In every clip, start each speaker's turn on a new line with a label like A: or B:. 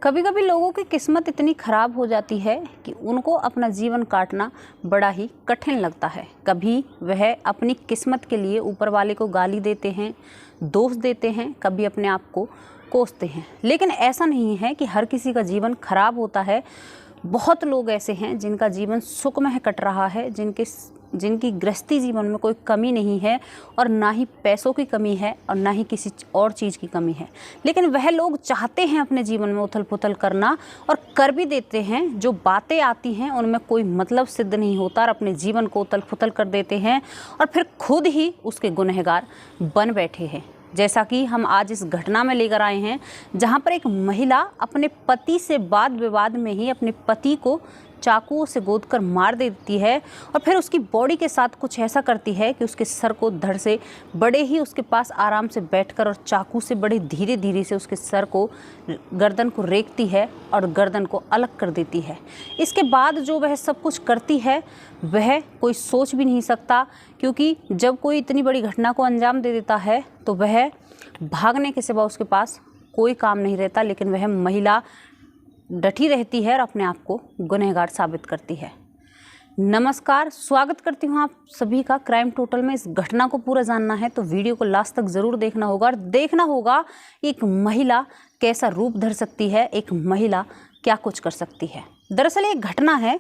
A: कभी कभी लोगों की किस्मत इतनी ख़राब हो जाती है कि उनको अपना जीवन काटना बड़ा ही कठिन लगता है। कभी वह अपनी किस्मत के लिए ऊपर वाले को गाली देते हैं, दोष देते हैं, कभी अपने आप को कोसते हैं। लेकिन ऐसा नहीं है कि हर किसी का जीवन खराब होता है। बहुत लोग ऐसे हैं जिनका जीवन सुखमय कट रहा है, जिनकी गृहस्थी जीवन में कोई कमी नहीं है और ना ही पैसों की कमी है और ना ही किसी और चीज़ की कमी है। लेकिन वह लोग चाहते हैं अपने जीवन में उथल पुथल करना और कर भी देते हैं। जो बातें आती हैं उनमें कोई मतलब सिद्ध नहीं होता और अपने जीवन को उथल पुथल कर देते हैं और फिर खुद ही उसके गुनहगार बन बैठे हैं। जैसा कि हम आज इस घटना में लेकर आए हैं, जहां पर एक महिला अपने पति से वाद विवाद में ही अपने पति को चाकुओं से गोदकर मार देती है और फिर उसकी बॉडी के साथ कुछ ऐसा करती है कि उसके सर को धड़ से बड़े ही उसके पास आराम से बैठकर और चाकू से बड़े धीरे धीरे से उसके सर को, गर्दन को रेखती है और गर्दन को अलग कर देती है। इसके बाद जो वह सब कुछ करती है वह कोई सोच भी नहीं सकता, क्योंकि जब कोई इतनी बड़ी घटना को अंजाम दे देता है तो वह भागने के सिवा उसके पास कोई काम नहीं रहता। लेकिन वह महिला डटी रहती है और अपने आप को गुनहगार साबित करती है। नमस्कार, स्वागत करती हूँ आप सभी का क्राइम टोटल में। इस घटना को पूरा जानना है तो वीडियो को लास्ट तक ज़रूर देखना होगा और देखना होगा एक महिला कैसा रूप धर सकती है, एक महिला क्या कुछ कर सकती है। दरअसल एक घटना है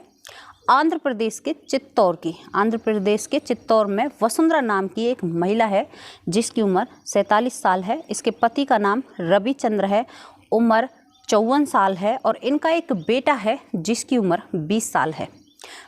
A: आंध्र प्रदेश के चित्तौड़ की। आंध्र प्रदेश के चित्तौड़ में वसुंधरा नाम की एक महिला है जिसकी उम्र 47 साल है। इसके पति का नाम रविचंद्र है, उम्र 54 साल है और इनका एक बेटा है जिसकी उम्र 20 साल है।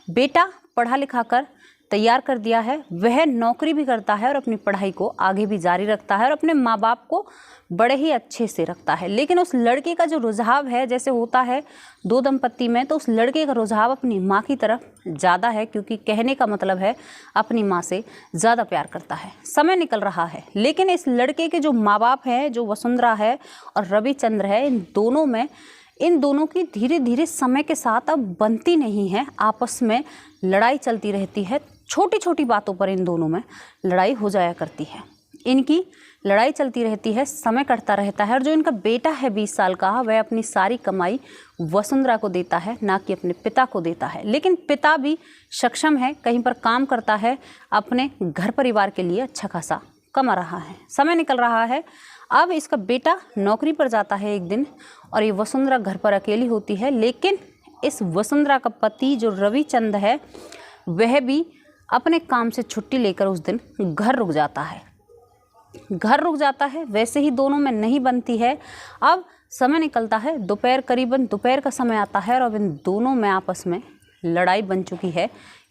A: बेटा पढ़ा लिखा कर तैयार कर दिया है, वह नौकरी भी करता है और अपनी पढ़ाई को आगे भी जारी रखता है और अपने माँ बाप को बड़े ही अच्छे से रखता है। लेकिन उस लड़के का जो रुझाव है, जैसे होता है दो दंपत्ति में, तो उस लड़के का रुझाव अपनी माँ की तरफ ज़्यादा है, क्योंकि कहने का मतलब है अपनी माँ से ज़्यादा प्यार करता है। समय निकल रहा है लेकिन इस लड़के के जो माँ बाप हैं, जो वसुंधरा है और रविचंद्र है, इन दोनों की धीरे धीरे समय के साथ अब बनती नहीं है। आपस में लड़ाई चलती रहती है, छोटी छोटी बातों पर इन दोनों में लड़ाई हो जाया करती है। इनकी लड़ाई चलती रहती है, समय कटता रहता है और जो इनका बेटा है 20 साल का, वह अपनी सारी कमाई वसुंधरा को देता है, ना कि अपने पिता को देता है। लेकिन पिता भी सक्षम है, कहीं पर काम करता है, अपने घर परिवार के लिए अच्छा खासा कमा रहा है। समय निकल रहा है, अब इसका बेटा नौकरी पर जाता है एक दिन और ये वसुंधरा घर पर अकेली होती है। लेकिन इस वसुंधरा का पति जो रविचंद्र है, वह भी अपने काम से छुट्टी लेकर उस दिन घर रुक जाता है। वैसे ही दोनों में नहीं बनती है। अब समय निकलता है, करीबन दोपहर का समय आता है और अब इन दोनों में आपस में लड़ाई बन चुकी है।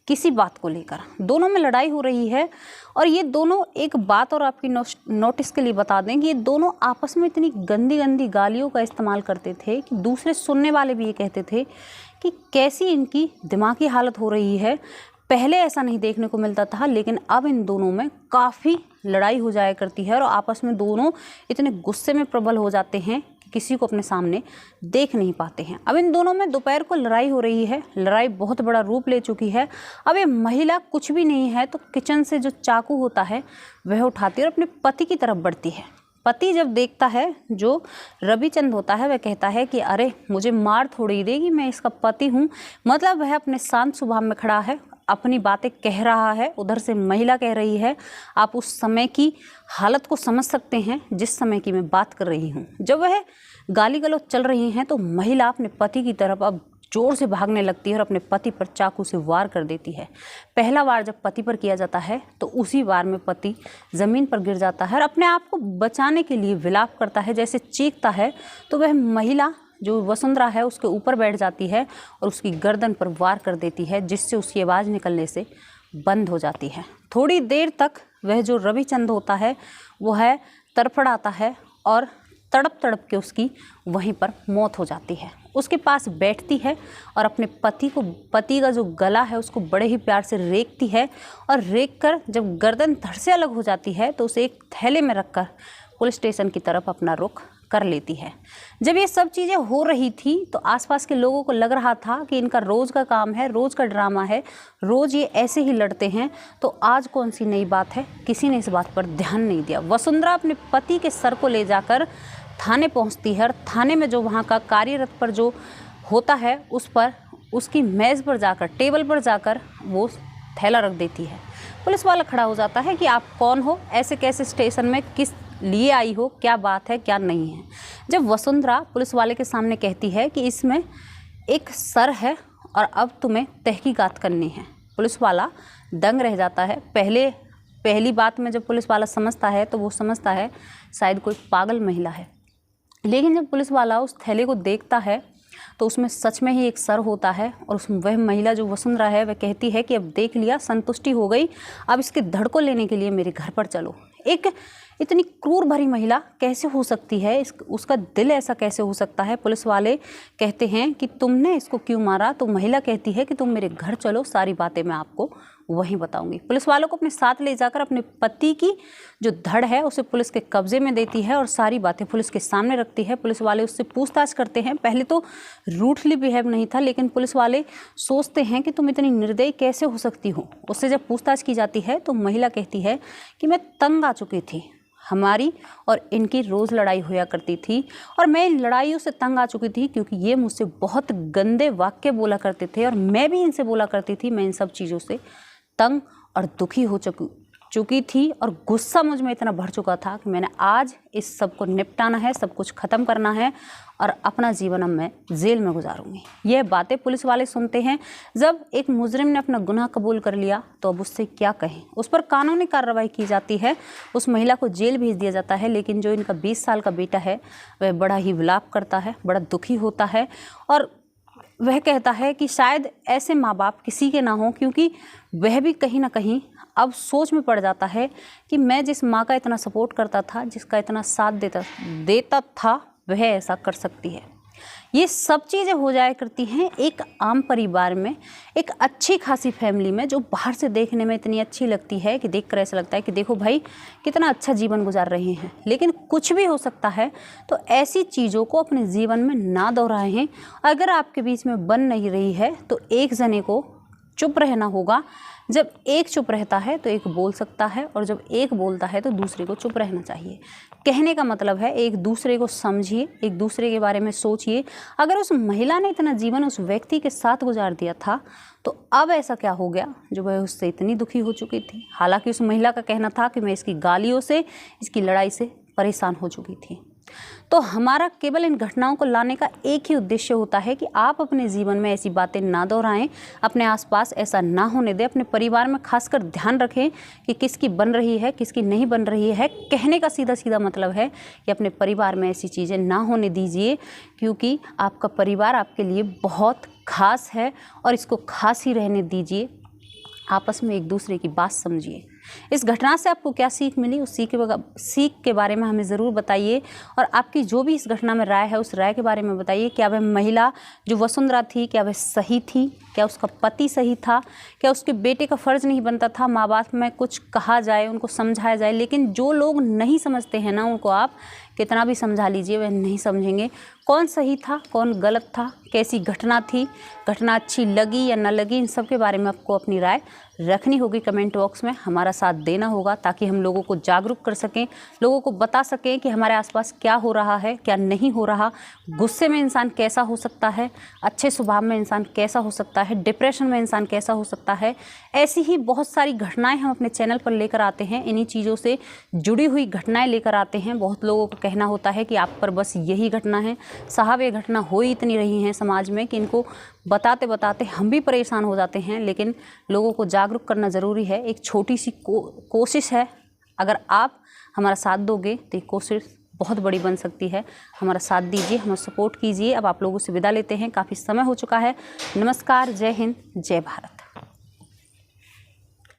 A: किसी बात को लेकर दोनों में लड़ाई हो रही है और ये दोनों, एक बात और आपकी नोटिस के लिए बता दें कि ये दोनों आपस में इतनी गंदी गंदी गालियों का इस्तेमाल करते थे कि दूसरे सुनने वाले भी ये कहते थे कि कैसी इनकी दिमागी हालत हो रही है। पहले ऐसा नहीं देखने को मिलता था, लेकिन अब इन दोनों में काफ़ी लड़ाई हो जाया करती है और आपस में दोनों इतने गुस्से में प्रबल हो जाते हैं कि किसी को अपने सामने देख नहीं पाते हैं। अब इन दोनों में दोपहर को लड़ाई हो रही है, लड़ाई बहुत बड़ा रूप ले चुकी है। अब ये महिला कुछ भी नहीं है तो किचन से जो चाकू होता है वह उठाती है और अपने पति की तरफ बढ़ती है। पति जब देखता है, जो रविचंद्र होता है, वह कहता है कि अरे मुझे मार थोड़ी देगी, मैं इसका पति हूँ। मतलब वह अपने शांत स्वभाव में खड़ा है, अपनी बातें कह रहा है। उधर से महिला कह रही है। आप उस समय की हालत को समझ सकते हैं जिस समय की मैं बात कर रही हूँ। जब वह गाली गलौज चल रही हैं तो महिला अपने पति की तरफ अब जोर से भागने लगती है और अपने पति पर चाकू से वार कर देती है। पहला वार जब पति पर किया जाता है तो उसी वार में पति ज़मीन पर गिर जाता है और अपने आप को बचाने के लिए विलाप करता है, जैसे चीखता है। तो वह महिला जो वसुंधरा है उसके ऊपर बैठ जाती है और उसकी गर्दन पर वार कर देती है, जिससे उसकी आवाज़ निकलने से बंद हो जाती है। थोड़ी देर तक वह जो रविचंद्र होता है वो है तड़फड़ाता है और तड़प तड़प के उसकी वहीं पर मौत हो जाती है। उसके पास बैठती है और अपने पति का जो गला है उसको बड़े ही प्यार से रेखती है और रेख कर जब गर्दन धड़ से अलग हो जाती है तो उसे एक थैले में रखकर पुलिस स्टेशन की तरफ अपना रुख कर लेती है। जब ये सब चीज़ें हो रही थी तो आसपास के लोगों को लग रहा था कि इनका रोज़ का काम है, रोज़ का ड्रामा है, रोज़ ये ऐसे ही लड़ते हैं, तो आज कौन सी नई बात है। किसी ने इस बात पर ध्यान नहीं दिया। वसुंधरा अपने पति के सर को ले जाकर थाने पहुंचती है और थाने में जो वहाँ का कार्यरत पर जो होता है उस पर उसकी मेज़ पर जाकर, टेबल पर जाकर वो थैला रख देती है। पुलिस वाला खड़ा हो जाता है कि आप कौन हो, ऐसे कैसे स्टेशन में किस लिए आई हो, क्या बात है क्या नहीं है। जब वसुंधरा पुलिस वाले के सामने कहती है कि इसमें एक सर है और अब तुम्हें तहकीकात करनी है, पुलिस वाला दंग रह जाता है। पहली बात में जब पुलिस वाला समझता है तो वो समझता है शायद कोई पागल महिला है, लेकिन जब पुलिस वाला उस थैले को देखता है तो उसमें सच में ही एक सर होता है और वह महिला जो वसुंधरा है वह कहती है कि अब देख लिया, संतुष्टि हो गई, अब इसके धड़ को लेने के लिए मेरे घर पर चलो। एक इतनी क्रूर भरी महिला कैसे हो सकती है, उसका दिल ऐसा कैसे हो सकता है। पुलिस वाले कहते हैं कि तुमने इसको क्यों मारा, तो महिला कहती है कि तुम मेरे घर चलो, सारी बातें मैं आपको वहीं बताऊंगी। पुलिस वालों को अपने साथ ले जाकर अपने पति की जो धड़ है उसे पुलिस के कब्जे में देती है और सारी बातें पुलिस के सामने रखती है। पुलिस वाले उससे पूछताछ करते हैं। पहले तो रूडली बिहेव नहीं था, लेकिन पुलिस वाले सोचते हैं कि तुम इतनी निर्दयी कैसे हो सकती हो। उससे जब पूछताछ की जाती है तो महिला कहती है कि मैं तंग आ चुकी थी, हमारी और इनकी रोज़ लड़ाई होया करती थी और मैं इन लड़ाइयों से तंग आ चुकी थी क्योंकि ये मुझसे बहुत गंदे वाक्य बोला करते थे और मैं भी इनसे बोला करती थी। मैं इन सब चीज़ों से तंग और दुखी हो चुकी थी और गुस्सा मुझ में इतना भर चुका था कि मैंने आज इस सब को निपटाना है, सब कुछ ख़त्म करना है और अपना जीवन अब मैं जेल में गुजारूंगी। यह बातें पुलिस वाले सुनते हैं। जब एक मुजरिम ने अपना गुनाह कबूल कर लिया तो अब उससे क्या कहें। उस पर कानूनी कार्रवाई की जाती है, उस महिला को जेल भेज दिया जाता है। लेकिन जो इनका 20 साल का बेटा है वह बड़ा ही विलाप करता है, बड़ा दुखी होता है और वह कहता है कि शायद ऐसे माँ बाप किसी के ना हों, क्योंकि वह भी कहीं ना कहीं अब सोच में पड़ जाता है कि मैं जिस माँ का इतना सपोर्ट करता था, जिसका इतना साथ देता था, वह ऐसा कर सकती है। ये सब चीज़ें हो जाया करती हैं एक आम परिवार में, एक अच्छी खासी फैमिली में, जो बाहर से देखने में इतनी अच्छी लगती है कि देखकर ऐसा लगता है कि देखो भाई कितना अच्छा जीवन गुजार रहे हैं। लेकिन कुछ भी हो सकता है, तो ऐसी चीज़ों को अपने जीवन में ना दोहराएं। अगर आपके बीच में बन नहीं रही है तो एक जने को चुप रहना होगा। जब एक चुप रहता है तो एक बोल सकता है और जब एक बोलता है तो दूसरे को चुप रहना चाहिए। कहने का मतलब है एक दूसरे को समझिए, एक दूसरे के बारे में सोचिए। अगर उस महिला ने इतना जीवन उस व्यक्ति के साथ गुजार दिया था तो अब ऐसा क्या हो गया जो वह उससे इतनी दुखी हो चुकी थी। हालांकि उस महिला का कहना था कि मैं इसकी गालियों से, इसकी लड़ाई से परेशान हो चुकी थी। तो हमारा केवल इन घटनाओं को लाने का एक ही उद्देश्य होता है कि आप अपने जीवन में ऐसी बातें ना दोहराएं, अपने आसपास ऐसा ना होने दें। अपने परिवार में खासकर ध्यान रखें कि किसकी बन रही है, किसकी नहीं बन रही है। कहने का सीधा सीधा मतलब है कि अपने परिवार में ऐसी चीज़ें ना होने दीजिए, क्योंकि आपका परिवार आपके लिए बहुत खास है और इसको खास ही रहने दीजिए। आपस में एक दूसरे की बात समझिए। इस घटना से आपको क्या सीख मिली, उस सीख के बारे में हमें ज़रूर बताइए और आपकी जो भी इस घटना में राय है उस राय के बारे में बताइए। क्या वह महिला जो वसुंधरा थी, क्या वह सही थी? क्या उसका पति सही था? क्या उसके बेटे का फ़र्ज़ नहीं बनता था माँ बाप में कुछ कहा जाए, उनको समझाया जाए? लेकिन जो लोग नहीं समझते हैं ना, उनको आप कितना भी समझा लीजिए वह नहीं समझेंगे। कौन सही था, कौन गलत था, कैसी घटना थी, घटना अच्छी लगी या न लगी, इन सब के बारे में आपको अपनी राय रखनी होगी। कमेंट बॉक्स में हमारा साथ देना होगा ताकि हम लोगों को जागरूक कर सकें, लोगों को बता सकें कि हमारे आसपास क्या हो रहा है, क्या नहीं हो रहा। गुस्से में इंसान कैसा हो सकता है, अच्छे स्वभाव में इंसान कैसा हो सकता है, डिप्रेशन में इंसान कैसा हो सकता है। ऐसी ही बहुत सारी घटनाएं हम अपने चैनल पर लेकर आते हैं। इन्हीं चीज़ों से जुड़ी हुई घटनाएं लेकर आते हैं। बहुत लोगों का कहना होता है कि आप पर बस यही घटना है। साहब ये घटना हो ही इतनी रही हैं समाज में कि इनको बताते बताते हम भी परेशान हो जाते हैं। लेकिन लोगों को जागरूक करना ज़रूरी है। एक छोटी सी कोशिश है, अगर आप हमारा साथ दोगे तो ये कोशिश बहुत बड़ी बन सकती है। हमारा साथ दीजिए, हमें सपोर्ट कीजिए। अब आप लोगों से विदा लेते हैं, काफ़ी समय हो चुका है। नमस्कार, जय हिंद, जय भारत।